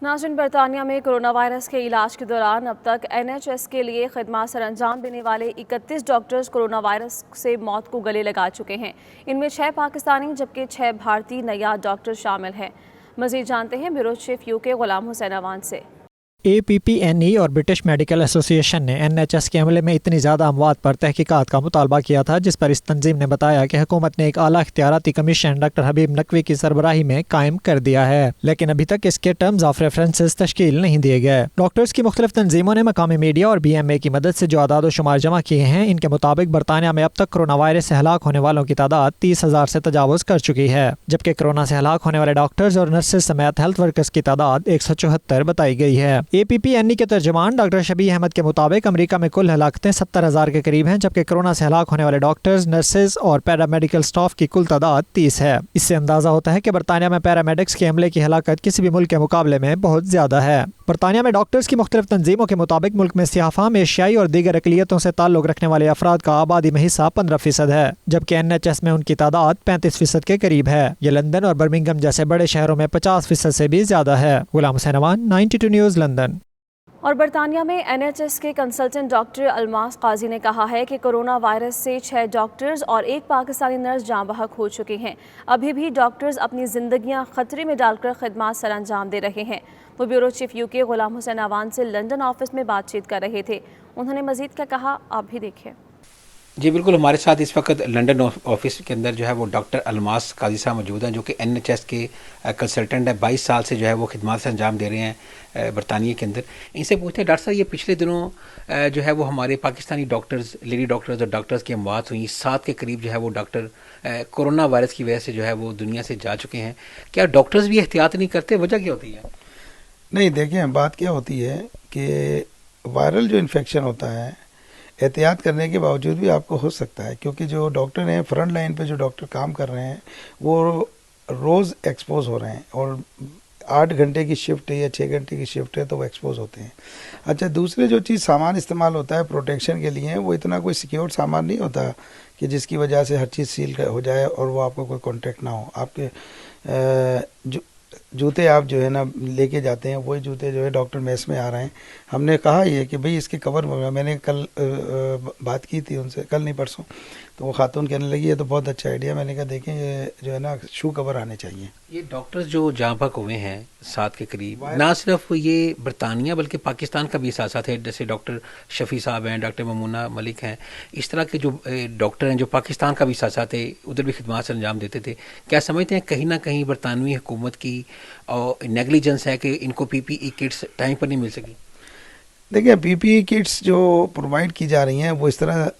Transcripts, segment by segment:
नाज़रीन, बरतानिया में कोरोना वायरस के इलाज के दौरान अब तक NHS के लिए खिदमत सर अंजाम देने वाले 31 डॉक्टर्स कोरोना वायरस से मौत को गले लगा चुके हैं। इनमें 6 पाकिस्तानी जबकि 6 भारतीय नयाद डॉक्टर शामिल हैं। मजीद जानते हैं bureau chief UK Ghulam Hussain Awan से। APPNE और ब्रिटिश मेडिकल एसोसिएशन ने NHS के हमले में इतनी ज़्यादा अमवात पर तहकीकात का मुतालबा किया था, जिस पर इस तंजीम ने बताया कि हुकूमत ने एक आला इख्तियाराती कमीशन डॉक्टर हबीब नकवी की सरबराही में कायम कर दिया है, लेकिन अभी तक इसके टर्म्स ऑफ रेफरेंसेस तश्कील नहीं दिए गए। डॉक्टर्स की मुख्तलिफ तंजीमों ने मकामी मीडिया और BMA की मदद से जो आदाद शुमार जमा किए हैं, इनके मुताबिक बरतानिया में अब तक कोरोना वायरस से हलाक होने वालों की तादाद 30,000 से तजावुज़ कर चुकी है, जबकि कोरोना से हलाक होने वाले डॉक्टर्स और नर्सेज समेत हेल्थ वर्कर्स की तादाद 174 बताई गई है। APPNE के तर्जुमान डॉक्टर शबीह अहमद के मुताबिक अमेरिका में कुल हलाकतें 70,000 के करीब हैं, जबकि कोरोना से हलाक होने वाले डॉक्टर्स, नर्सेज और पैरामेडिकल स्टाफ की कुल तादाद 30 है। इससे अंदाजा होता है कि बरतानिया में पैरामेडिक्स के हमले की हलाकत किसी भी मुल्क के मुकाबले में बहुत ज्यादा है। बरतानिया में डॉक्टर्स की मुख्तलिफ तंजीमों के मुताबिक मुल्क में सियाफाम, एशियाई और दीगर अकलियतों से ताल्लुक रखने वाले अफराद का आबादी में हिस्सा 15% है, जबकि NHS में उनकी तादाद 35% के करीब है। ये लंदन और बर्मिंघम जैसे बड़े शहरों में 50% से भी ज्यादा है। Ghulam Hussain Awan, 92 news, London. और बरतानिया में NHS के कंसल्टेंट डॉक्टर अलमास काजी ने कहा है कि कोरोना वायरस से 6 डॉक्टर्स और 1 पाकिस्तानी नर्स जाँ बहक हो चुके हैं। अभी भी डॉक्टर्स अपनी जिंदगियां खतरे में डालकर खिदमत सर अंजाम दे रहे हैं। वो bureau chief UK Ghulam Hussain Awan से लंदन ऑफिस में बातचीत कर रहे थे। उन्होंने मजीद क्या कहा, आप भी देखें। जी बिल्कुल, हमारे साथ इस वक्त लंदन ऑफिस के अंदर जो है वो डॉक्टर अलमास काजी साहब मौजूद हैं, जो कि NHS के कंसल्टेंट है। 22 साल से जो है वो खिदमत से अंजाम दे रहे हैं बरतानिया के अंदर। इनसे पूछते हैं, डॉक्टर साहब, ये पिछले दिनों जो है वो हमारे पाकिस्तानी डॉक्टर्स, लेडी डॉक्टर्स और डॉक्टर्स की अमवात हुई, 7 के करीब जो है वो डॉक्टर कोरोना वायरस की वजह से जो है वो दुनिया से जा चुके हैं। क्या डॉक्टर्स भी एहतियात नहीं करते? वजह क्या होती है? नहीं, देखिए, बात क्या होती है कि वायरल जो इन्फेक्शन होता है, एहतियात करने के बावजूद भी आपको हो सकता है, क्योंकि जो डॉक्टर हैं, फ्रंट लाइन पे जो डॉक्टर काम कर रहे हैं, वो रोज़ एक्सपोज हो रहे हैं, और 8 घंटे की शिफ्ट है या 6 घंटे की शिफ्ट है तो वो एक्सपोज होते हैं। अच्छा, दूसरे जो चीज़ सामान इस्तेमाल होता है प्रोटेक्शन के लिए, वो इतना कोई सिक्योर सामान नहीं होता कि जिसकी वजह से हर चीज़ सील हो जाए और वो आपको कोई कॉन्टेक्ट ना हो। आपके जो जूते आप जो है ना लेके जाते हैं, वही जूते जो है डॉक्टर मेस में आ रहे हैं। हमने कहा ये कि भाई इसके कवर, मैंने कल बात की थी उनसे, कल नहीं परसों, तो वो खातून कहने लगी ये तो बहुत अच्छा आइडिया। मैंने कहा देखें, ये जो है ना शू कवर आने चाहिए। ये डॉक्टर्स जो जाँ बहक हुए हैं 7 के करीब, ना सिर्फ ये बरतानिया बल्कि पाकिस्तान का भी साथ है। जैसे डॉक्टर शफी साहब हैं, डॉक्टर ममूना मलिक हैं, इस तरह के जो डॉक्टर हैं जो पाकिस्तान का भी साथ है, उधर भी खिदमत से अंजाम देते थे। क्या समझते हैं कहीं ना कहीं बरतानवी हुकूमत की और नेगलिजेंस है कि इनको PPE किट्स टाइम पर नहीं मिल सकी? देखिए, PPE किट्स जो प्रोवाइड की जा रही हैं वो इस तरह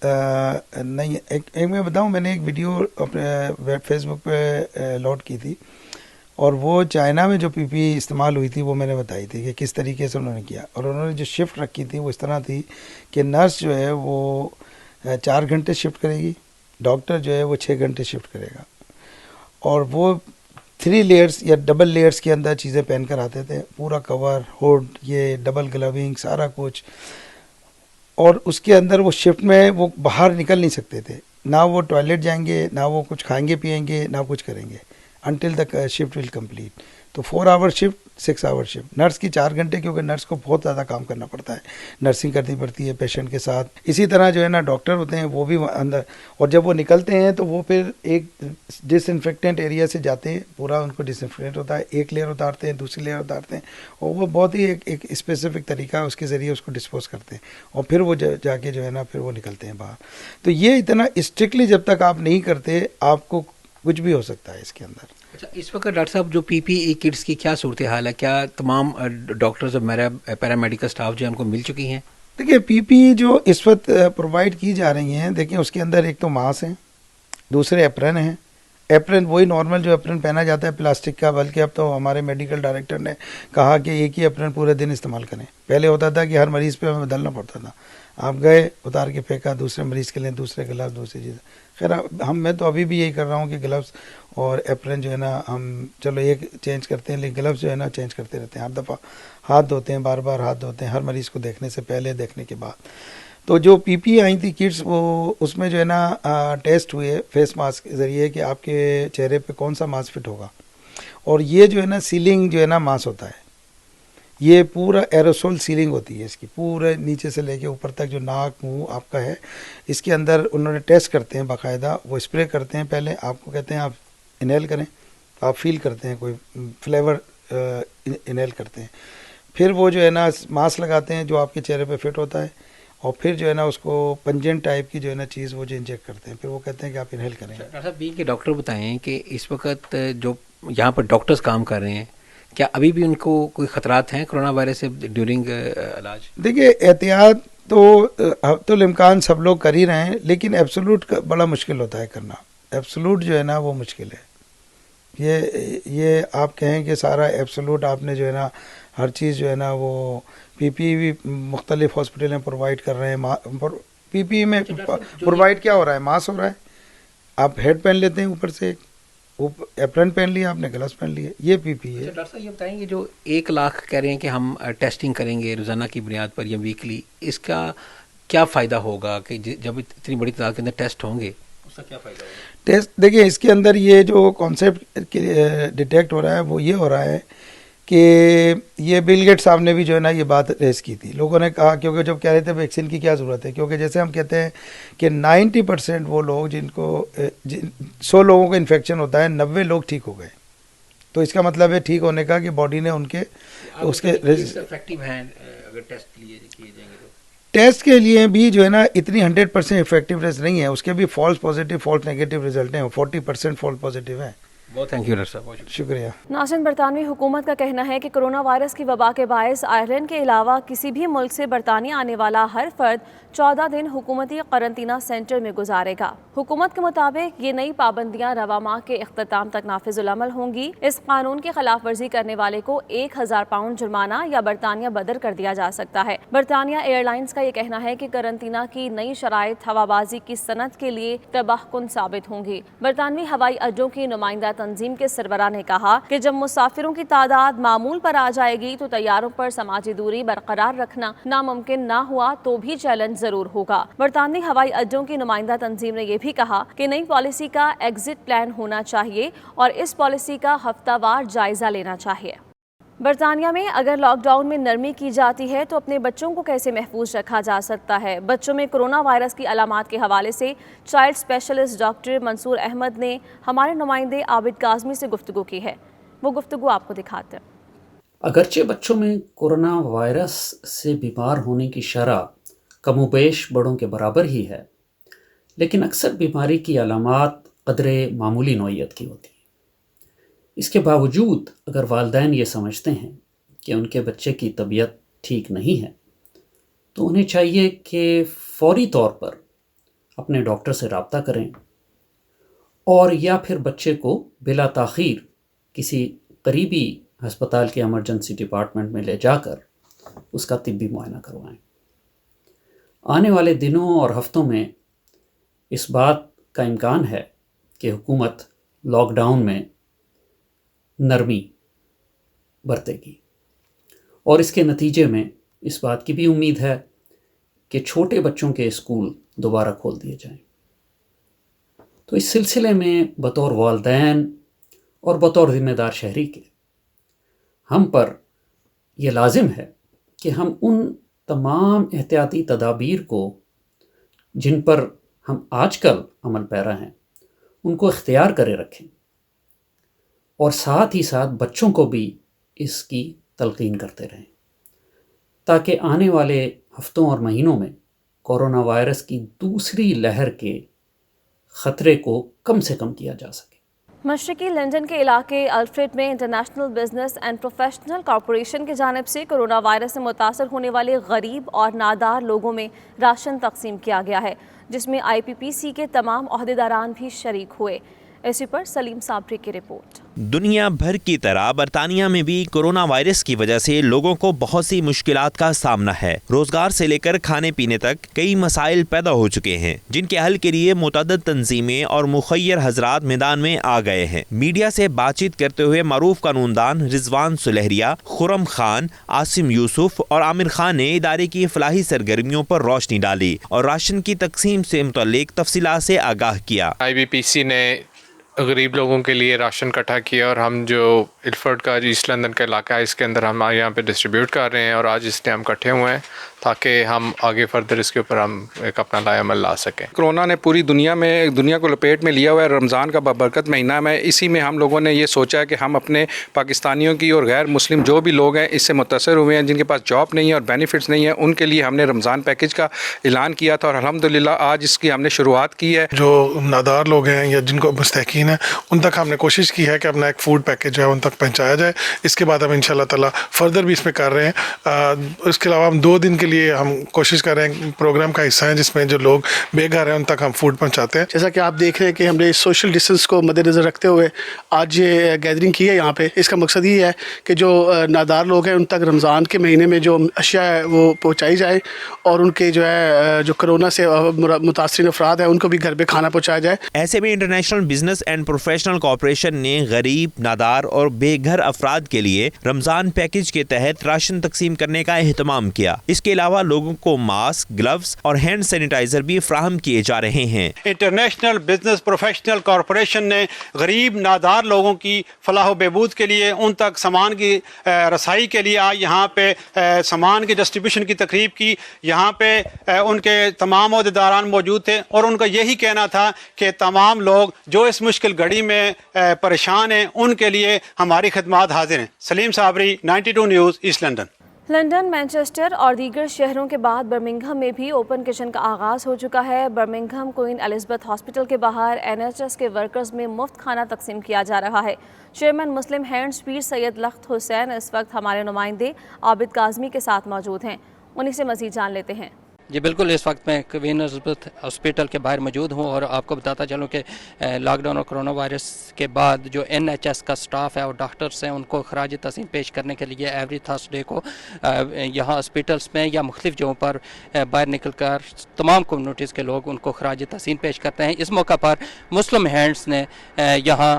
नहीं। एक मैं बताऊं, मैंने एक वीडियो अपने फेसबुक पे लोड की थी, और वो चाइना में जो PPE इस्तेमाल हुई थी वो मैंने बताई थी कि किस तरीके से उन्होंने किया। और उन्होंने जो शिफ्ट रखी थी वो इस तरह थी कि नर्स जो है वो 4 घंटे शिफ्ट करेगी, डॉक्टर जो है वो 6 घंटे शिफ्ट करेगा, और वो 3 लेयर्स या डबल लेयर्स के अंदर चीज़ें पहन कर आते थे, पूरा कवर, हुड, ये डबल ग्लविंग, सारा कुछ। और उसके अंदर वो शिफ्ट में वो बाहर निकल नहीं सकते थे, ना वो टॉयलेट जाएंगे, ना वो कुछ खाएंगे पिएंगे, ना कुछ करेंगे until the shift will complete. तो 4 hour shift, 6 hour shift. Nurse की 4 घंटे, क्योंकि नर्स को बहुत ज़्यादा काम करना पड़ता है, नर्सिंग करनी पड़ती है पेशेंट के साथ। इसी तरह जो है ना डॉक्टर होते हैं वो भी अंदर, और जब वो निकलते हैं तो वो फिर एक डिसइंफेक्टेंट एरिया से जाते हैं, पूरा उनको डिसइंफेक्टेंट होता है, एक लेयर उतारते हैं, दूसरी लेयर उतारते हैं, और वो बहुत ही एक स्पेसिफिक तरीका है, उसके ज़रिए उसको डिस्पोज करते हैं, और फिर वो जाके जो है ना फिर वो निकलते हैं बाहर। तो ये इतना स्ट्रिक्टली जब तक आप नहीं करते, आपको कुछ भी हो सकता है इसके अंदर। अच्छा, इस वक्त डॉक्टर साहब जो PPE किट्स की क्या सूरत हाल है? क्या तमाम डॉक्टर्स और मेरा पैरामेडिकल स्टाफ जो है उनको मिल चुकी हैं? देखिए, PPE जो इस वक्त प्रोवाइड की जा रही हैं, देखिए उसके अंदर एक तो मास्क है, दूसरे एप्रन हैं। एप्रन वही नॉर्मल जो एप्रन पहना जाता है प्लास्टिक का, बल्कि अब तो हमारे मेडिकल डायरेक्टर ने कहा कि एक ही एप्रन पूरे दिन इस्तेमाल करें। पहले होता था कि हर मरीज़ पे हमें बदलना पड़ता था, आप गए उतार के फेंका, दूसरे मरीज़ के लिए दूसरे ग्लव्स, दूसरी चीज़। खैर मैं तो अभी भी यही कर रहा हूँ कि ग्लव्स और एप्रन जो है ना हम चलो एक चेंज करते हैं, लेकिन ग्लव्स जो है ना चेंज करते रहते हैं, हर दफ़ा हाथ धोते हैं, बार बार हाथ धोते हैं, हर मरीज़ को देखने से पहले, देखने के बाद। तो जो PPE आई थी किट्स, वो उसमें जो है ना टेस्ट हुए फेस मास्क के ज़रिए कि आपके चेहरे पे कौन सा मास्क फिट होगा, और ये जो है ना सीलिंग जो है ना मास्क होता है, یہ پورا ایروسول سیلنگ ہوتی ہے اس کی، پورے نیچے سے لے کے اوپر تک جو ناک منہ آپ کا ہے، اس کے اندر انہوں نے ٹیسٹ کرتے ہیں باقاعدہ، وہ اسپرے کرتے ہیں پہلے، آپ کو کہتے ہیں آپ انہیل کریں، آپ فیل کرتے ہیں کوئی فلیور انہیل کرتے ہیں، پھر وہ جو ہے نا ماسک لگاتے ہیں جو آپ کے چہرے پہ فٹ ہوتا ہے، اور پھر جو ہے نا اس کو پنجنٹ ٹائپ کی جو ہے نا چیز وہ جو انجیکٹ کرتے ہیں، پھر وہ کہتے ہیں کہ آپ انہیل کریں۔ ڈاکٹر صاحب بی کے ڈاکٹر بتائیں کہ اس وقت جو یہاں پر ڈاکٹرز کام کر رہے ہیں، کیا ابھی بھی ان کو کوئی خطرات ہیں کرونا وائرس سے ڈیورنگ علاج؟ دیکھیے احتیاط تو الامکان سب لوگ کر ہی رہے ہیں، لیکن ایبسولوٹ بڑا مشکل ہوتا ہے کرنا، ایبسولوٹ جو ہے نا وہ مشکل ہے۔ یہ آپ کہیں کہ سارا ایبسولوٹ آپ نے جو ہے نا ہر چیز جو ہے نا وہ پی پی بھی مختلف ہاسپٹلیں پرووائڈ کر رہے ہیں، پی پی میں پرووائڈ کیا ہو رہا ہے؟ ماسک ہو رہا ہے، آپ ہیڈ پہن لیتے ہیں اوپر سے، ایپرن پہن لیا آپ نے، گلوز پہن لیے، یہ پی پی ہے۔ ڈاکٹر صاحب یہ بتائیں گے جو 1 لاکھ کہہ رہے ہیں کہ ہم ٹیسٹنگ کریں گے روزانہ کی بنیاد پر یا ویکلی، اس کا کیا فائدہ ہوگا کہ جب اتنی بڑی تعداد کے اندر ٹیسٹ ہوں گے اس کا کیا فائدہ ہوگا؟ ٹیسٹ دیکھیں اس کے اندر یہ جو کانسیپٹ ڈیٹیکٹ ہو رہا ہے وہ یہ ہو رہا ہے کہ یہ بل گیٹ صاحب نے بھی جو ہے نا یہ بات ریز کی تھی، لوگوں نے کہا، کیونکہ جب کہہ رہے تھے ویکسین کی کیا ضرورت ہے، کیونکہ جیسے ہم کہتے ہیں کہ 90% وہ لوگ جن کو 100 لوگوں کو انفیکشن ہوتا ہے 90 لوگ ٹھیک ہو گئے، تو اس کا مطلب ہے ٹھیک ہونے کا کہ باڈی نے ان کے اس کے افیکٹو ہیں اگر ٹیسٹ کیے جائیں گے تو ٹیسٹ کے لیے بھی جو ہے نا اتنی 100% افیکٹونیس نہیں ہے، اس کے بھی false positive false negative result ہیں، 40% فالس پازیٹیو ہیں۔ بہت تھینک یو ڈاکٹر صاحب، بہت شکریہ۔ ناظرین، برطانوی حکومت کا کہنا ہے کہ کرونا وائرس کی وبا کے باعث آئرلینڈ کے علاوہ کسی بھی ملک سے برطانیہ آنے والا ہر فرد 14 دن حکومتی قرنطینہ سینٹر میں گزارے گا۔ حکومت کے مطابق یہ نئی پابندیاں رواں ماہ کے اختتام تک نافذ العمل ہوں گی۔ اس قانون کی خلاف ورزی کرنے والے کو 1000 پاؤنڈ جرمانہ یا برطانیہ بدر کر دیا جا سکتا ہے۔ برطانیہ ایئر لائنز کا یہ کہنا ہے کہ قرنطینہ کی نئی شرائط ہوابازی کی صنعت کے لیے تباہ کن ثابت ہوں گی۔ برطانوی ہوائی اڈوں کی نمائندہ تنظیم کے سربراہ نے کہا کہ جب مسافروں کی تعداد معمول پر آ جائے گی تو طیاروں پر سماجی دوری برقرار رکھنا ناممکن نہ ہوا تو بھی چیلنج ضرور ہوگا۔ برطانوی ہوائی اڈوں کی نمائندہ تنظیم نے یہ بھی کہا کہ نئی پالیسی کا ایگزٹ پلان ہونا چاہیے اور اس پالیسی کا ہفتہ وار جائزہ لینا چاہیے۔ برطانیہ میں اگر لاک ڈاؤن میں نرمی کی جاتی ہے تو اپنے بچوں کو کیسے محفوظ رکھا جا سکتا ہے؟ بچوں میں کرونا وائرس کی علامات کے حوالے سے چائلڈ اسپیشلسٹ ڈاکٹر منصور احمد نے ہمارے نمائندے عابد کاظمی سے گفتگو کی ہے، وہ گفتگو آپ کو دکھاتے ہیں۔ اگرچہ بچوں میں کورونا وائرس سے بیمار ہونے کی شرح کم و بیش بڑوں کے برابر ہی ہے، لیکن اکثر بیماری کی علامات قدرے معمولی نوعیت کی ہوتی ہیں۔ اس کے باوجود اگر والدین یہ سمجھتے ہیں کہ ان کے بچے کی طبیعت ٹھیک نہیں ہے تو انہیں چاہیے کہ فوری طور پر اپنے ڈاکٹر سے رابطہ کریں اور یا پھر بچے کو بلا تاخیر کسی قریبی ہسپتال کے ایمرجنسی ڈپارٹمنٹ میں لے جا کر اس کا طبی معائنہ کروائیں۔ آنے والے دنوں اور ہفتوں میں اس بات کا امکان ہے کہ حکومت لاک ڈاؤن میں نرمی برتے گی اور اس کے نتیجے میں اس بات کی بھی امید ہے کہ چھوٹے بچوں کے اسکول دوبارہ کھول دیے جائیں۔ تو اس سلسلے میں بطور والدین اور بطور ذمہ دار شہری کے ہم پر یہ لازم ہے کہ ہم ان تمام احتیاطی تدابیر کو جن پر ہم آج کل عمل پیرا ہیں ان کو اختیار کرے رکھیں اور ساتھ ہی ساتھ بچوں کو بھی اس کی تلقین کرتے رہیں تاکہ آنے والے ہفتوں اور مہینوں میں کورونا وائرس کی دوسری لہر کے خطرے کو کم سے کم کیا جا سکے۔ مشرقی لندن کے علاقے الفریڈ میں international business and professional corporation کی جانب سے کرونا وائرس سے متاثر ہونے والے غریب اور نادار لوگوں میں راشن تقسیم کیا گیا ہے، جس میں IPPC کے تمام عہدیداران بھی شریک ہوئے۔ اسی پر سلیم صابری کی رپورٹ۔ دنیا بھر کی طرح برطانیہ میں بھی کورونا وائرس کی وجہ سے لوگوں کو بہت سی مشکلات کا سامنا ہے۔ روزگار سے لے کر کھانے پینے تک کئی مسائل پیدا ہو چکے ہیں جن کے حل کے لیے متعدد تنظیمیں اور مخیر حضرات میدان میں آ گئے ہیں۔ میڈیا سے بات چیت کرتے ہوئے معروف قانوندان رضوان سلہریہ، خرم خان، عاصم یوسف اور عامر خان نے ادارے کی فلاحی سرگرمیوں پر روشنی ڈالی اور راشن کی تقسیم سے متعلق تفصیلات سے آگاہ کیا۔ IPPC نے غریب لوگوں کے لیے راشن اکٹھا کیا اور ہم جو الفرڈ کا جو ایسٹ لندن کا علاقہ ہے اس کے اندر ہم یہاں پہ ڈسٹریبیوٹ کر رہے ہیں اور آج اس ٹائم ہم اکٹھے ہوئے ہیں تاکہ ہم آگے فردر اس کے اوپر ہم ایک اپنا لائے عمل لا سکیں. کرونا نے پوری دنیا کو لپیٹ میں لیا ہوا ہے. رمضان کا بابرکت مہینہ میں اسی میں ہم لوگوں نے یہ سوچا ہے کہ ہم اپنے پاکستانیوں کی اور غیر مسلم جو بھی لوگ ہیں اس سے متاثر ہوئے ہیں جن کے پاس جاب نہیں ہے اور بینیفٹس نہیں ہیں ان کے لیے ہم نے رمضان پیکیج کا اعلان کیا تھا اور الحمدللہ آج اس کی ہم نے شروعات کی ہے. جو نادار لوگ ہیں یا جن کو مستحقین ہیں ان تک ہم نے کوشش کی ہے کہ اپنا ایک فوڈ پیکیج جو ہے ان تک پہنچایا جائے. اس کے بعد ہم انشاءاللہ تعالی فردر بھی اس میں کر رہے ہیں. اس کے علاوہ ہم 2 دن کے لیے ہم کوشش کر رہے ہیں پروگرام کا حصہ ہیں جس میں جو لوگ بے گھر ہیں ان تک ہم فوڈ پہنچاتے ہیں. جیسا کہ آپ دیکھ رہے ہیں کہ ہم نے سوشل ڈسٹینس کو مد نظر رکھتے ہوئے آج یہ گیدرنگ کی ہے یہاں پہ. اس کا مقصد یہ ہے کہ جو نادار لوگ ہیں ان تک رمضان کے مہینے میں جو اشیاء ہے وہ پہنچائی جائے اور ان کے جو ہے جو کرونا سے متاثرین افراد ہیں ان کو بھی گھر پہ کھانا پہنچایا جائے. ایسے میں international business and professional corporation نے غریب، نادار اور بے گھر افراد کے لیے رمضان پیکیج کے تحت راشن تقسیم کرنے کا اہتمام کیا. اس کے علاوہ لوگوں کو ماسک، گلوز اور ہینڈ سینیٹائزر بھی فراہم کیے جا رہے ہیں. انٹرنیشنل بزنس پروفیشنل کارپوریشن نے غریب نادار لوگوں کی فلاح و بہبود کے لیے ان تک سامان کی رسائی کے لیے آج یہاں پہ سامان کی ڈسٹریبیوشن کی تقریب کی. یہاں پہ ان کے تمام عہدیداران موجود تھے اور ان کا یہی کہنا تھا کہ تمام لوگ جو اس مشکل گھڑی میں پریشان ہیں ان کے لیے ہماری خدمات حاضر ہیں. Salim Sabri, 92 news, east London. London, Manchester اور دیگر شہروں کے بعد برمنگھم میں بھی اوپن کچن کا آغاز ہو چکا ہے. برمنگھم کوئن الزبتھ ہاسپٹل کے باہر NHS کے ورکرز میں مفت کھانا تقسیم کیا جا رہا ہے. چیئرمین مسلم ہینڈز پیر سید لخت حسین اس وقت ہمارے نمائندے عابد کاظمی کے ساتھ موجود ہیں. انہی سے مزید جان لیتے ہیں. جی بالکل، اس وقت میں کوئن الزبتھ ہاسپٹل کے باہر موجود ہوں اور آپ کو بتاتا چلوں کہ لاک ڈاؤن اور کرونا وائرس کے بعد جو NHS کا سٹاف ہے اور ڈاکٹرز ہیں ان کو خراج تحسین پیش کرنے کے لیے ایوری تھرسڈے کو یہاں ہاسپٹلس میں یا مختلف جگہوں پر باہر نکل کر تمام کمیونٹیز کے لوگ ان کو خراج تحسین پیش کرتے ہیں. اس موقع پر مسلم ہینڈز نے یہاں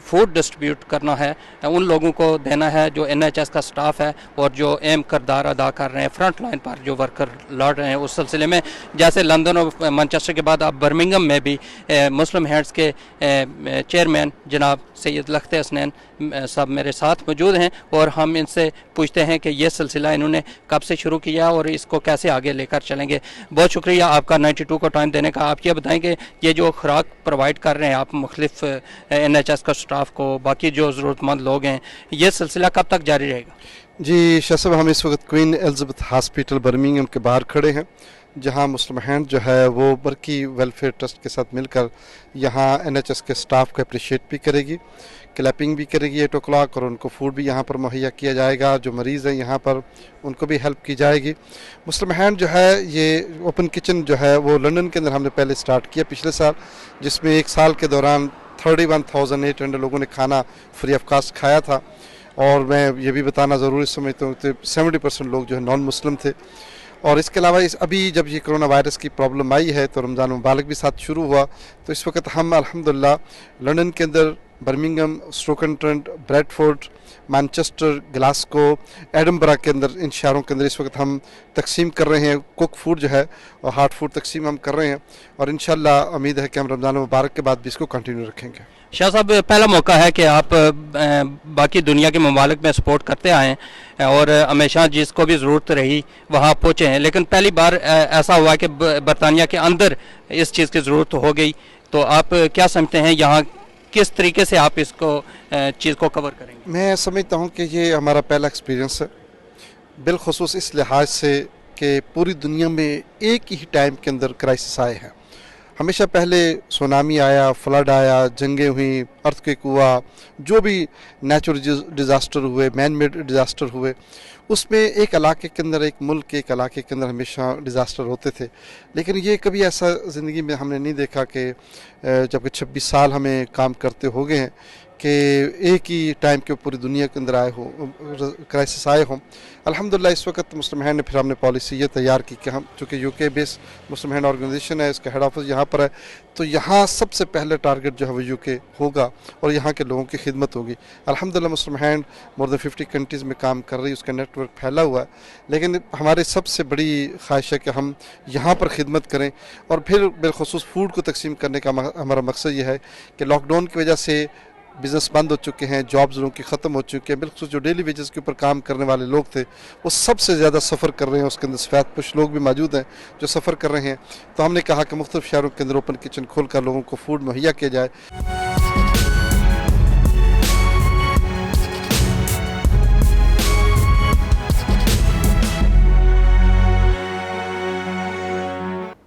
فوڈ ڈسٹریبیوٹ کرنا ہے، ان لوگوں کو دینا ہے جو NHS کا سٹاف ہے اور جو اہم کردار ادا کر رہے ہیں فرنٹ لائن پر جو ورکر لڑ رہے ہیں اس سلسلے میں. جیسے لندن اور مانچسٹر کے بعد اب برمنگھم میں بھی مسلم ہینڈز کے چیئرمین جناب سید لخت حسین صاحب میرے ساتھ موجود ہیں اور ہم ان سے پوچھتے ہیں کہ یہ سلسلہ انہوں نے کب سے شروع کیا اور اس کو کیسے آگے لے کر چلیں گے. بہت شکریہ آپ کا 92 کو ٹائم دینے کا. آپ یہ بتائیں کہ یہ جو خوراک پرووائڈ کر رہے ہیں آپ مختلف NHS کا سٹاف کو، باقی جو ضرورت مند لوگ ہیں، یہ سلسلہ کب تک جاری رہے گا؟ جی شاہ صاحب، ہم اس وقت کوئن الزبتھ ہاسپٹل برمنگھم کے باہر کھڑے ہیں جہاں مسلم ہینڈ جو ہے وہ برکی ویلفیئر ٹرسٹ کے ساتھ مل کر یہاں NHS کے سٹاف کو اپریشیٹ بھی کرے گی، کلیپنگ بھی کرے گی 8 o'clock اور ان کو فوڈ بھی یہاں پر مہیا کیا جائے گا. جو مریض ہیں یہاں پر ان کو بھی ہیلپ کی جائے گی. مسلم ہینڈ جو ہے یہ اوپن کچن جو ہے وہ لندن کے اندر ہم نے پہلے سٹارٹ کیا پچھلے سال، جس میں 1 سال کے دوران 31,800 لوگوں نے کھانا فری آف کاسٹ کھایا تھا. اور میں یہ بھی بتانا ضروری سمجھتا ہوں کہ 70% لوگ جو ہے نان مسلم تھے. اور اس کے علاوہ ابھی جب یہ کرونا وائرس کی پرابلم آئی ہے تو رمضان مبارک بھی ساتھ شروع ہوا، تو اس وقت ہم الحمدللہ لندن کے اندر Birmingham, Stoke on Trent, Bradford, Manchester, Glasgow, Edinburgh کے اندر ان شہروں کے اندر اس وقت ہم تقسیم کر رہے ہیں. کوک فوڈ جو ہے اور ہارڈ فوڈ تقسیم ہم کر رہے ہیں اور انشاءاللہ امید ہے کہ ہم رمضان مبارک کے بعد بھی اس کو کنٹینیو رکھیں گے. شاہ صاحب، پہلا موقع ہے کہ آپ باقی دنیا کے ممالک میں سپورٹ کرتے آئے ہیں اور ہمیشہ جس کو بھی ضرورت رہی وہاں پہنچے ہیں، لیکن پہلی بار ایسا ہوا کہ برطانیہ کے اندر اس چیز کی ضرورت ہو گئی. تو آپ کیا سمجھتے ہیں یہاں کس طریقے سے آپ اس کو چیز کو کور کریں گے؟ میں سمجھتا ہوں کہ یہ ہمارا پہلا ایکسپیرینس ہے، بالخصوص اس لحاظ سے کہ پوری دنیا میں ایک ہی ٹائم کے اندر کرائسس آئے ہیں. ہمیشہ پہلے سونامی آیا، فلڈ آیا، جنگیں ہوئیں، ارتھ کویک ہوا، جو بھی نیچرل ڈیزاسٹر ہوئے، مین میڈ ڈیزاسٹر ہوئے، اس میں ایک علاقے کے اندر، ایک ملک کے ایک علاقے کے اندر ہمیشہ ڈیزاسٹر ہوتے تھے. لیکن یہ کبھی ایسا زندگی میں ہم نے نہیں دیکھا کہ جب کہ 26 سال ہمیں کام کرتے ہو گئے ہیں کہ ایک ہی ٹائم کے پوری دنیا کے اندر آئے ہوں، کرائسس آئے ہوں. الحمدللہ اس وقت مسلم ہینڈ نے پھر ہم نے پالیسی یہ تیار کی کہ ہم چونکہ UK بیس مسلم ہینڈ آرگنائزیشن ہے، اس کا ہیڈ آفس یہاں پر ہے، تو یہاں سب سے پہلے ٹارگٹ جو ہے وہ UK ہوگا اور یہاں کے لوگوں کی خدمت ہوگی. الحمدللہ مسلم ہینڈ مور دین 50 کنٹریز میں کام کر رہی ہے، اس کا نیٹ ورک پھیلا ہوا ہے. لیکن ہماری سب سے بڑی خواہش ہے کہ ہم یہاں پر خدمت کریں اور پھر بالخصوص فوڈ کو تقسیم کرنے کا ہمارا مقصد یہ ہے کہ لاک ڈاؤن کی وجہ سے बिज़नेस बंद हो चुके हैं, जॉब्स लोगों की ख़त्म हो चुकी हैं, बिल्कुल जो डेली वेजेस के ऊपर काम करने वाले लोग थे वो सबसे ज़्यादा सफ़र कर रहे हैं। उसके अंदर सफ़ेद पोश लोग भी मौजूद हैं जो सफ़र कर रहे हैं। तो हमने कहा कि मुख्तलिफ़ शहरों के अंदर ओपन किचन खोल कर लोगों को फूड मुहैया किया जाए।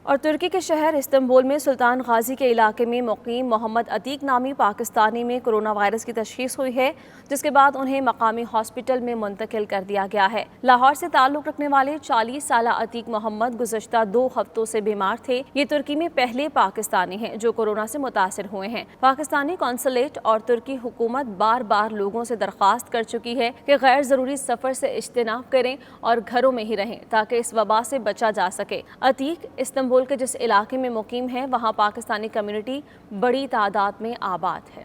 और तुर्की के शहर इस्तंबुल में सुल्तान गाजी के इलाके में मुकीम मोहम्मद अतीक नामी पाकिस्तानी में कोरोना वायरस की तशख़ीस हुई है, जिसके बाद उन्हें मकामी हॉस्पिटल में मुंतकिल कर दिया गया है। लाहौर से ताल्लुक़ रखने वाले 40 साला अतीक मोहम्मद गुज़श्ता 2 हफ्तों से बीमार थे। ये तुर्की में पहले पाकिस्तानी हैं जो कोरोना से मुतासर हुए हैं। पाकिस्तानी कौंसलेट और तुर्की हुकूमत बार बार लोगों से दरख्वास्त कर चुकी है कि गैर ज़रूरी सफ़र से इज्तनाब करें और घरों में ही रहें ताकि इस वबा से बचा जा सके। अतीक इस्तंबुल के जिस इलाके में मुकीम है वहाँ पाकिस्तानी कम्युनिटी बड़ी तादाद में आबाद है।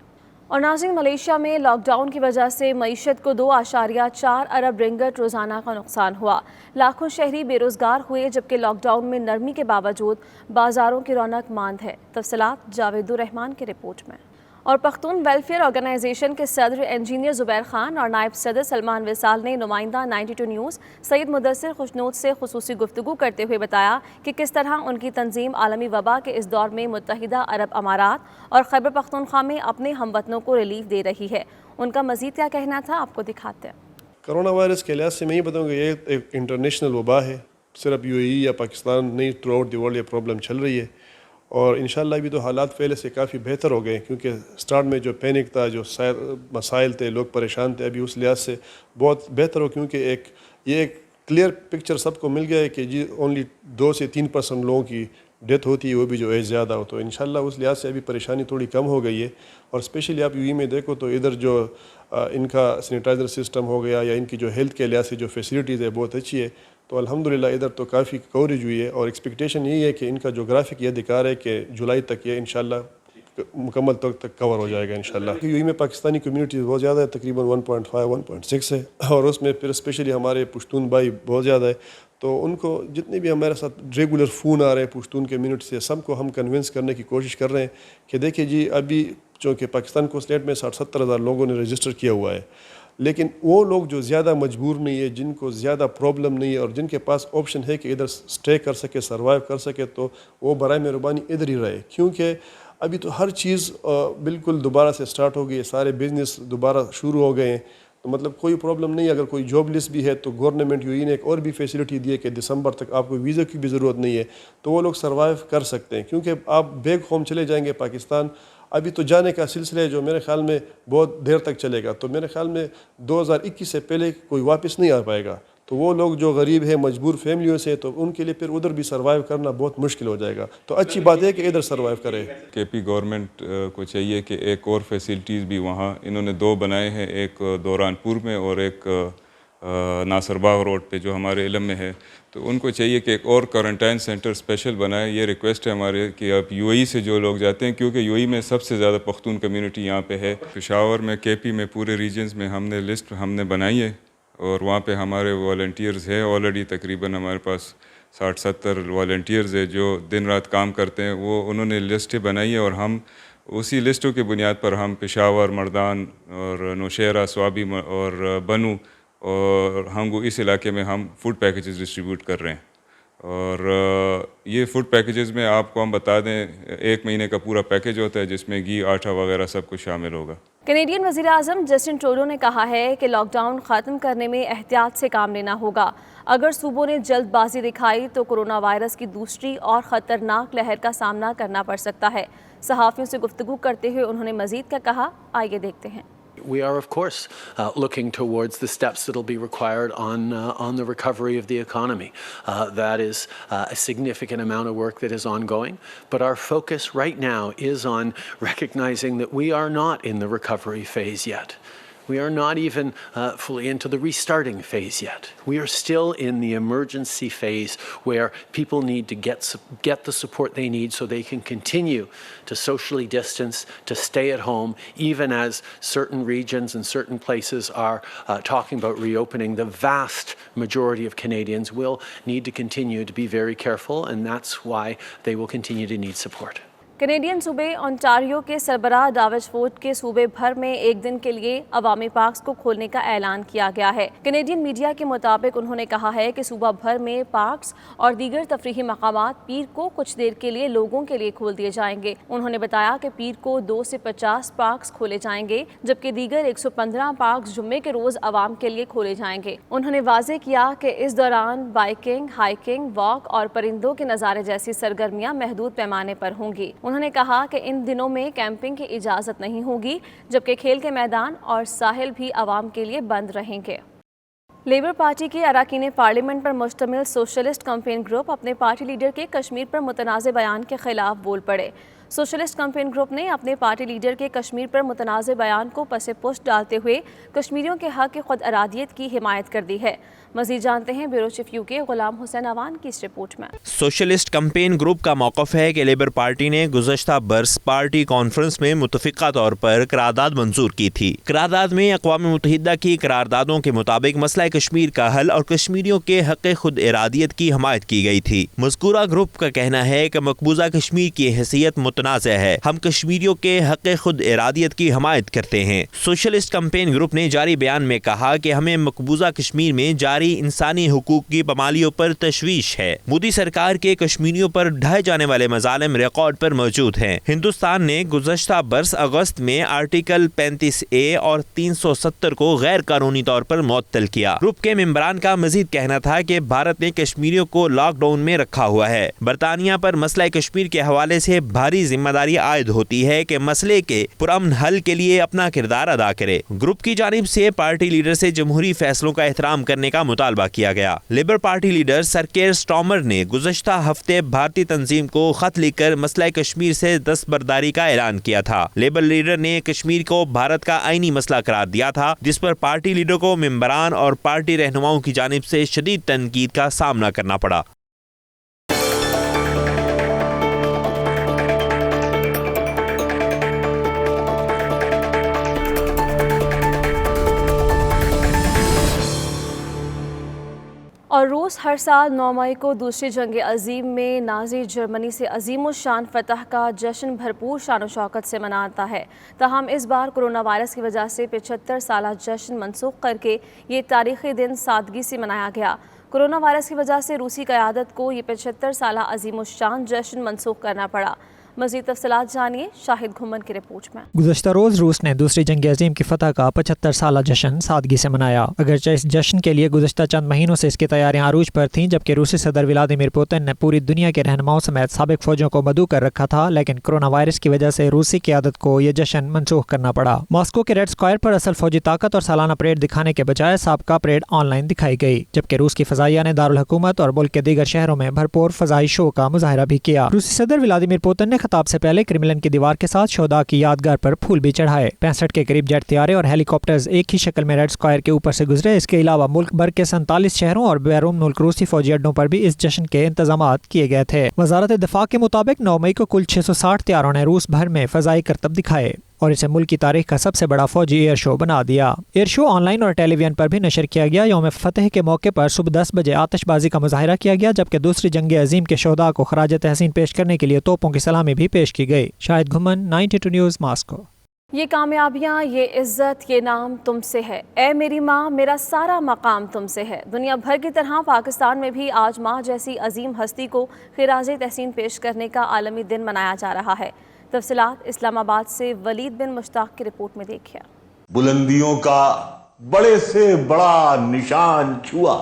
और नाज़रीन, मलेशिया में लॉकडाउन की वजह से मईशत को 2.4 अरब रिंगट रोज़ाना का नुकसान हुआ। लाखों शहरी बेरोज़गार हुए, जबकि लॉकडाउन में नरमी के बावजूद बाज़ारों की रौनक मांद है। तफसीलात जावेदुर रहमान की रिपोर्ट में। और पख्तून वेलफेयर ऑर्गेनाइजेशन के सदर इंजीनियर ज़ुबैर खान और नायब सदर सलमान विसाल ने नुमाइंदा 92 न्यूज़ सैयद मुदस्सिर खुशनूद से खुसूसी गुफ्तगू करते हुए बताया कि किस तरह उनकी तंजीम आलमी वबा के इस दौर में मुत्तहिदा अरब अमारात और खैबर पख्तूनख्वा में अपने हमवतनों को रिलीफ दे रही है। उनका मज़ीद क्या कहना था, आपको दिखाते हैं। कोरोना वायरस के लिहाज से मैं ये बताऊँगा, ये एक इंटरनेशनल वबा है, सिर्फ UAE या पाकिस्तान नहीं, थ्रू आउट द वर्ल्ड ये प्रॉब्लम चल रही है। और इंशाल्लाह भी तो हालात पहले से काफ़ी बेहतर हो गए, क्योंकि स्टार्ट में जो पैनिक था, जो मसाइल थे, लोग परेशान थे, अभी उस लिहाज से बहुत बेहतर हो, क्योंकि ये एक क्लियर पिक्चर सबको मिल गया है कि जी ओनली 2 से 3% लोगों की डेथ होती है, वो भी जो एज ज़्यादा हो। तो इंशाल्लाह उस लिहाज से अभी परेशानी थोड़ी कम हो गई है। और स्पेशली आप UAE में देखो तो इधर जो इनका सैनिटाइज़र सिस्टम हो गया या इनकी जो हेल्थ के लिहाज से जो फैसिलिटीज़ है बहुत अच्छी है। तो अल्हम्दुलिल्लाह इधर तो काफ़ी कवरेज हुई है और एक्सपेक्टेशन यही है कि इनका जो ग्राफिक ये दिखा रहा है कि जुलाई तक ये इंशाल्लाह मुकम्मल तक कवर हो जाएगा इंशाल्लाह। UAE में पाकिस्तानी कम्युनिटी बहुत ज़्यादा है, तकरीबन 1.5-1.6 है, और उसमें फिर स्पेशली हमारे पश्तून भाई बहुत ज़्यादा है। तो उनको जितने भी हमारे साथ रेगुलर फ़ोन आ रहे हैं पश्तून कम्युनिटी से, सबको हम कन्विंस करने की कोशिश कर रहे हैं कि देखिए जी, अभी चूँकि पाकिस्तान को स्टेट में 60-70 हज़ार लोगों ने रजिस्टर किया हुआ है, लेकिन वो लोग जो ज़्यादा मजबूर नहीं है, जिनको ज़्यादा प्रॉब्लम नहीं है और जिनके पास ऑप्शन है कि इधर स्टे कर सके, सर्वाइव कर सके, तो वो बराए मेहरबानी इधर ही रहे। क्योंकि अभी तो हर चीज़ बिल्कुल दोबारा से स्टार्ट हो गई है, सारे बिज़नेस दोबारा शुरू हो गए हैं, तो मतलब कोई प्रॉब्लम नहीं है। अगर कोई जॉब लिस्ट भी है तो गवर्नमेंट UAE ने एक और भी फैसिलिटी दी है कि दिसंबर तक आपको वीज़ा की भी ज़रूरत नहीं है, तो वो लोग सर्वाइव कर सकते हैं। क्योंकि आप बैक होम चले जाएंगे पाकिस्तान, अभी तो जाने का सिलसिला है जो मेरे ख़्याल में बहुत देर तक चलेगा, तो मेरे ख़्याल में 2021 से पहले कोई वापस नहीं आ पाएगा। तो वो लोग जो गरीब है, मजबूर फैमिलियों से, तो उनके लिए फिर उधर भी सर्वाइव करना बहुत मुश्किल हो जाएगा। तो अच्छी बात है कि इधर सर्वाइव करे। KP गवर्नमेंट को चाहिए कि एक और फैसिलिटीज़ भी वहाँ इन्होंने 2 बनाए हैं, एक दौरानपुर में और एक नासरबाग रोड पे जो हमारे इलम में है। तो उनको चाहिए कि एक और क्वारंटाइन सेंटर स्पेशल बनाए। ये रिक्वेस्ट है हमारे कि आप UAE से जो लोग जाते हैं, क्योंकि UAE में सबसे ज़्यादा पख्तून कम्युनिटी यहाँ पे है। पेशावर में, KP में, पूरे रीजन्स में हमने लिस्ट बनाई है और वहाँ पे हमारे वॉलंटियर्स है ऑलरेडी, तकरीबन हमारे पास 60-70 वॉलंटियर्स है जो दिन रात काम करते हैं। वो उन्होंने लिस्टें बनाई है और हम उसी लिस्टों की बुनियाद पर हम पेशावर, मर्दान और नौशहरा, स्वाबी और बनू और हंगू, इस इलाके में हम फूड पैकेजेस डिस्ट्रीब्यूट कर रहे हैं। और ये फूड पैकेजेस में आपको हम बता दें 1 महीने का पूरा पैकेज होता है, जिसमें घी, आटा वगैरह सब कुछ शामिल होगा। कैनेडियन वज़ीर आज़म जस्टिन ट्रूडो ने कहा है कि लॉकडाउन ख़त्म करने में एहतियात से काम लेना होगा। अगर सूबों ने जल्दबाजी दिखाई तो कोरोना वायरस की दूसरी और ख़तरनाक लहर का सामना करना पड़ सकता है। सहाफ़ियों से गुफ्तगू करते हुए उन्होंने मज़ीद क्या कहा, आइए देखते हैं। We are, of course, looking towards the steps that will be required on the recovery of the economy. That is a significant amount of work that is ongoing, but our focus right now is on recognizing that we are not in the recovery phase yet. We are not even fully into the restarting phase yet. We are still in the emergency phase where people need to get the support they need so they can continue to socially distance, to stay at home, even as certain regions and certain places are talking about reopening. The vast majority of Canadians will need to continue to be very careful, and that's why they will continue to need support. Canadian सूबे Ontario के सरबराह डाविचफोर्ड के सूबे भर में एक दिन के लिए अवामी पार्क्स को खोलने का ऐलान किया गया है। कैनेडियन मीडिया के मुताबिक उन्होंने कहा है कि सूबा भर में पार्क्स और दीगर तफरीही मकामात पीर को कुछ देर के लिए लोगों के लिए खोल दिए जाएंगे। उन्होंने बताया कि पीर को 2 से 50 पार्क्स खोले जाएंगे, जबकि दीगर 115 पार्क्स जुम्मे के रोज आवाम के लिए खोले जाएंगे। उन्होंने वाजे किया कि इस दौरान बाइकिंग, हाइकिंग, वॉक और परिंदों के नज़ारे जैसी सरगर्मियां महदूद पैमाने पर होंगी। उन्होंने कहा कि इन दिनों में कैंपिंग की इजाज़त नहीं होगी, जबकि खेल के मैदान और साहिल भी आवाम के लिए बंद रहेंगे। लेबर पार्टी के अरकान पार्लियामेंट पर मुश्तमिल सोशलिस्ट कैंपेन ग्रुप अपने पार्टी लीडर के कश्मीर पर मुतनाज़ बयान के खिलाफ बोल पड़े। सोशलिस्ट कैंपेन ग्रुप ने अपने पार्टी लीडर के कश्मीर पर मुतनाज़ बयान को पसे पुष्ट डालते हुए कश्मीरियों के हक़ की खुद अरादियत की हिमायत कर दी है। मज़ीद जानते हैं bureau chief UK Ghulam Hussain Awan की इस रिपोर्ट में। सोशलिस्ट कैंपेन ग्रुप का मौक़िफ़ है कि लेबर पार्टी ने गुज़श्ता बरस पार्टी कॉन्फ्रेंस में मुतफ़िक़ा तौर पर करारदाद मंजूर की थी। करारदाद में अक़वाम मुत्तहिदा की करारदादों के मुताबिक मसला कश्मीर का हल और कश्मीरियों के हक़ खुद इरादियत की हिमायत की गई थी। मज़कूरा ग्रुप का कहना है कि मकबूजा कश्मीर की हैसियत मुतनाज़ है, हम कश्मीरियों के हक़ खुद इरादियत की हिमायत करते हैं। सोशलिस्ट कैंपेन ग्रुप ने जारी बयान में कहा कि हमें मकबूजा कश्मीर में जारी इंसानी हुकूक की पामालियों पर तशवीश है। मोदी सरकार के कश्मीरियों पर ढाए जाने वाले मजालिम रिकॉर्ड पर मौजूद हैं। हिंदुस्तान ने गुज़श्ता बरस अगस्त में आर्टिकल 35A और 370 को गैर कानूनी तौर पर मुअत्तल किया। ग्रुप के मेंबरान का मजीद कहना था कि भारत ने कश्मीरियों को लॉकडाउन में रखा हुआ है। बरतानिया पर मसला कश्मीर के हवाले से भारी जिम्मेदारी आयद होती है कि मसले के पुरअमन हल के लिए अपना किरदार अदा करे। ग्रुप की जानिब से पार्टी लीडर से जमहूरी फैसलों का एहतराम करने का मुतालबा किया गया। Labour Party leader Sir Keir Starmer ने गुज़श्ता हफ्ते भारतीय तंजीम को खत लिखकर मसला कश्मीर से दस्तबरदारी का ऐलान किया था। लेबर लीडर ने कश्मीर को भारत का आईनी मसला करार दिया था, जिस पर पार्टी लीडर को मेंबरान और पार्टी रहनुमाओं की जानिब से शदीद तनकीद का सामना करना पड़ा। और रूस हर साल 9 मई को दूसरी जंग अजीम में नाज़ी जर्मनी से अजीम शान फतह का जश्न भरपूर शान शौकत से मनाता है। ताहम इस बार कोरोना वायरस की वजह से 75 साला जश्न मनसूख करके ये तारीख़ी दिन सादगी से मनाया गया। कोरोना वायरस की वजह से रूसी क़यादत को ये 75 साला अजीम शान जश्न मनसूख करना पड़ा। मज़ीद तफ़सीलात जानिए शाहिद घुमन की रिपोर्ट में। गुज़श्ता रोज़ रूस ने दूसरी जंग अजीम की फतह का 75 साला जश्न सादगी से मनाया। अगरचे इस जश्न के लिए गुज़श्ता चंद महीनों से इसकी तैयारियां आरूज पर थीं, जबकि रूसी सदर व्लादिमीर पुतिन ने पूरी दुनिया के रहनुमाओं समेत साबिक फौजों को मदऊ कर रखा था, लेकिन कोरोना वायरस की वजह से रूसी क़यादत को यह जश्न मनसूख करना पड़ा। मॉस्को के रेड स्क्वायर पर असल फौजी ताकत और सालाना परेड दिखाने के बजाय साबका परेड ऑनलाइन दिखाई गई, जबकि रूस की फ़ज़ाइया ने दारुल हुकूमत और मुल्क के दीगर शहरों में भरपूर फ़ज़ाई शो का मुजाहरा भी किया। रूसी सदर व्लादिमीर पुतिन ने खिताब से पहले क्रेमलिन की दीवार के साथ शोहदा की यादगार पर फूल भी चढ़ाए। 65 के करीब जेट तैयारे और हेलीकॉप्टर्स एक ही शक्ल में रेड स्क्वायर के ऊपर से गुजरे। इसके अलावा मुल्क भर के 47 शहरों और बैरून मुल्क रूसी फौजी अड्डों पर भी इस जश्न के इंतजामात किए गए थे। वजारत दिफा के मुताबिक 9 मई को कुल 660 तैयारों ने रूस भर में फजाई करतब दिखाए और इसे मुल्क की तारीख का सबसे बड़ा फौजी एयर शो बना दिया। एयर शो ऑनलाइन और टेलीविजन पर भी नशर किया गया। यौम फतेह के मौके पर सुबह 10 बजे आतिशबाजी का मुजाहिरा किया गया, जबकि दूसरी जंग अजीम के शोहदा को खराज तहसीन पेश करने के लिए तोपों की सलामी भी पेश की गई। शाहिद घुमन, 92 न्यूज़, मॉस्को। ये कामयाबियाँ, ये इज़्ज़त, ये नाम तुमसे है। ए मेरी माँ, मेरा सारा मकाम तुमसे है। दुनिया भर की तरह पाकिस्तान में भी आज माँ जैसी अजीम हस्ती को खराज तहसीन पेश करने का आलमी दिन मनाया जा रहा है। तफसीलात इस्लामाबाद से वलीद बिन मुश्ताक की रिपोर्ट में देखिए। बुलंदियों का बड़े से बड़ा निशान छुआ,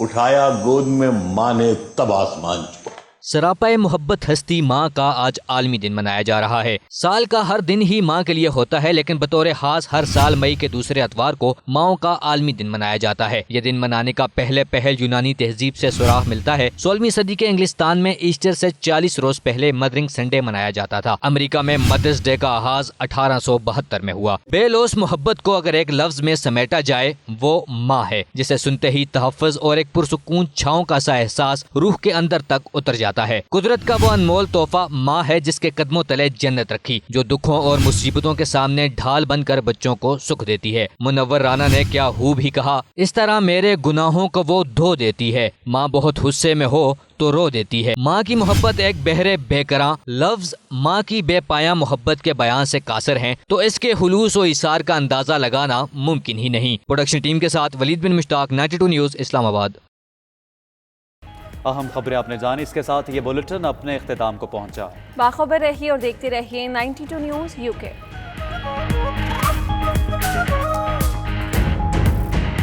उठाया गोद में माँ ने तब आसमान छुआ। सरापाए मोहब्बत हस्ती माँ का आज आलमी दिन मनाया जा रहा है। साल का हर दिन ही माँ के लिए होता है, लेकिन बतौर खास हर साल मई के दूसरे अतवार को माओं का आलमी दिन मनाया जाता है। ये दिन मनाने का पहल यूनानी तहजीब से सुराग मिलता है। 16वीं सदी के इंग्लिस्तान में ईस्टर से 40 रोज पहले मदरिंग संडे मनाया जाता था। अमेरिका में मदर्स डे का आगाज 1872 में हुआ। बेलोस मोहब्बत को अगर एक लफ्ज में समेटा जाए वो माँ है, जिसे सुनते ही तहफ़्फ़ुज़ और एक पुरसुकून छाँव का सा एहसास रूह के अंदर तक उतर जाता जाता है। कुदरत का वो अनमोल तोहफा माँ है जिसके कदमों तले जन्नत रखी, जो दुखों और मुसीबतों के सामने ढाल बनकर बच्चों को सुख देती है। मुनव्वर राना ने क्या खूब ही कहा, इस तरह मेरे गुनाहों को वो धो देती है। माँ बहुत गुस्से में हो तो रो देती है। माँ की मोहब्बत एक बहरे बेकरां लफ्ज माँ की बेपाया मोहब्बत के बयान से कासर हैं, तो इसके हुलूस और इसार का अंदाजा लगाना मुमकिन ही नहीं। प्रोडक्शन टीम के साथ वलीद बिन मुश्ताक, 92 न्यूज़, इस्लामाबाद। अहम खबरें आपने जानी, इसके साथ ये बुलेटिन अपने इख्तिताम को पहुंचा। बाखबर रहिए और देखते रहिए 92 न्यूज़ UK।